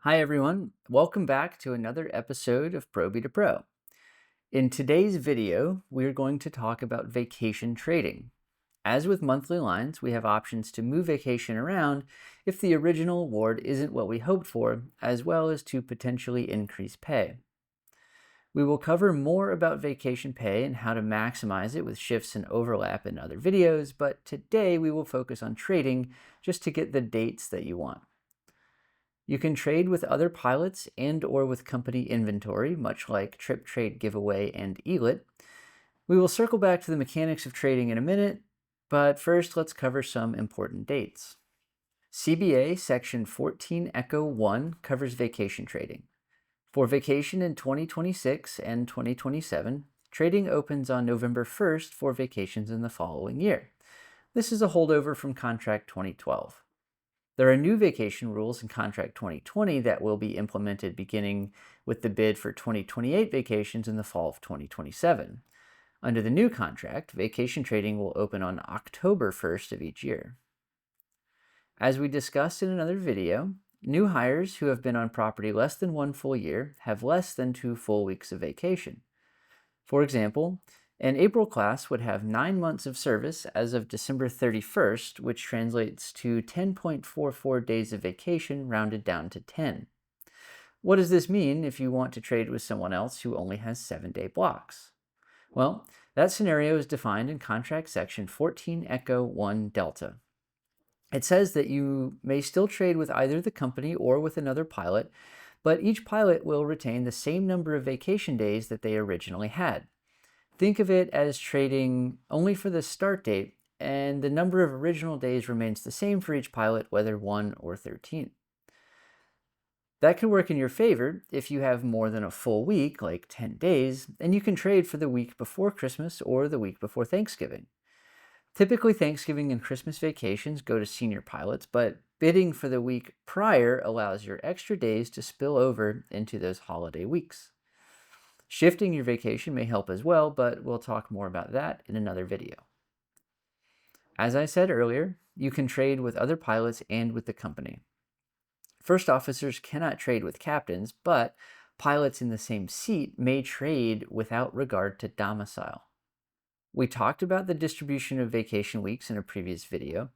Hi everyone, welcome back to another episode of Probie to Pro. In today's video, we're going to talk about vacation trading. As with monthly lines, we have options to move vacation around if the original award isn't what we hoped for, as well as to potentially increase pay. We will cover more about vacation pay and how to maximize it with shifts and overlap in other videos, but today we will focus on trading just to get the dates that you want. You can trade with other pilots and or with company inventory, much like Trip Trade Giveaway and ELIT. We will circle back to the mechanics of trading in a minute, but first let's cover some important dates. CBA Section 14 Echo 1 covers vacation trading. For vacation in 2026 and 2027, trading opens on November 1st for vacations in the following year. This is a holdover from Contract 2012. There are new vacation rules in Contract 2020 that will be implemented beginning with the bid for 2028 vacations in the fall of 2027. Under the new contract, vacation trading will open on October 1st of each year. As we discussed in another video, new hires who have been on property less than 1 full year have less than 2 full weeks of vacation. For example, an April class would have 9 months of service as of December 31st, which translates to 10.44 days of vacation rounded down to 10. What does this mean if you want to trade with someone else who only has 7-day blocks? Well, that scenario is defined in Contract Section 14 Echo 1 Delta. It says that you may still trade with either the company or with another pilot, but each pilot will retain the same number of vacation days that they originally had. Think of it as trading only for the start date, and the number of original days remains the same for each pilot, whether 1 or 13. That can work in your favor if you have more than a full week, like 10 days, and you can trade for the week before Christmas or the week before Thanksgiving. Typically, Thanksgiving and Christmas vacations go to senior pilots, but bidding for the week prior allows your extra days to spill over into those holiday weeks. Shifting your vacation may help as well, but we'll talk more about that in another video. As I said earlier, you can trade with other pilots and with the company. First officers cannot trade with captains, but pilots in the same seat may trade without regard to domicile. We talked about the distribution of vacation weeks in a previous video,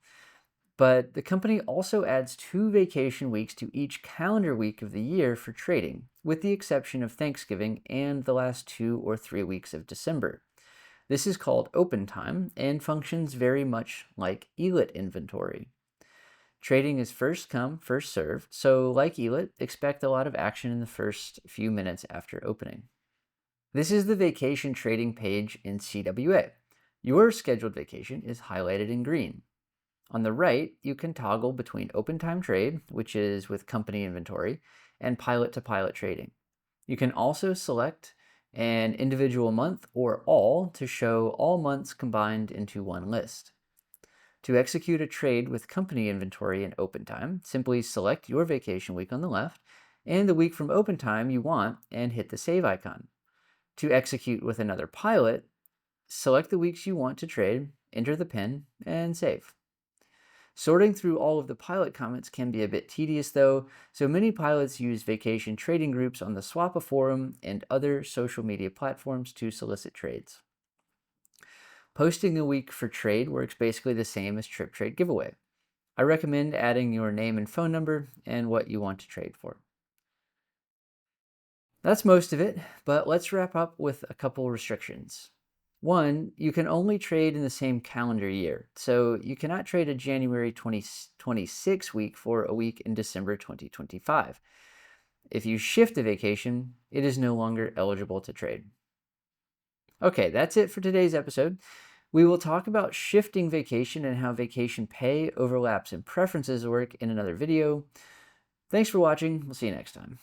but the company also adds 2 vacation weeks to each calendar week of the year for trading, with the exception of Thanksgiving and the last 2 or 3 weeks of December. This is called open time and functions very much like ELIT inventory. Trading is first come, first served, so like ELIT, expect a lot of action in the first few minutes after opening. This is the vacation trading page in CWA. Your scheduled vacation is highlighted in green. On the right, you can toggle between open time trade, which is with company inventory, and pilot-to-pilot trading. You can also select an individual month or all to show all months combined into one list. To execute a trade with company inventory in open time, simply select your vacation week on the left and the week from open time you want and hit the save icon. To execute with another pilot, select the weeks you want to trade, enter the PIN, and save. Sorting through all of the pilot comments can be a bit tedious though, so many pilots use vacation trading groups on the Swappa forum and other social media platforms to solicit trades. Posting a week for trade works basically the same as Trip Trade Giveaway. I recommend adding your name and phone number and what you want to trade for. That's most of it, but let's wrap up with a couple restrictions. 1, you can only trade in the same calendar year, so you cannot trade a January 2026 week for a week in December 2025. If you shift a vacation, it is no longer eligible to trade. Okay, that's it for today's episode. We will talk about shifting vacation and how vacation pay, overlaps, and preferences work in another video. Thanks for watching. We'll see you next time.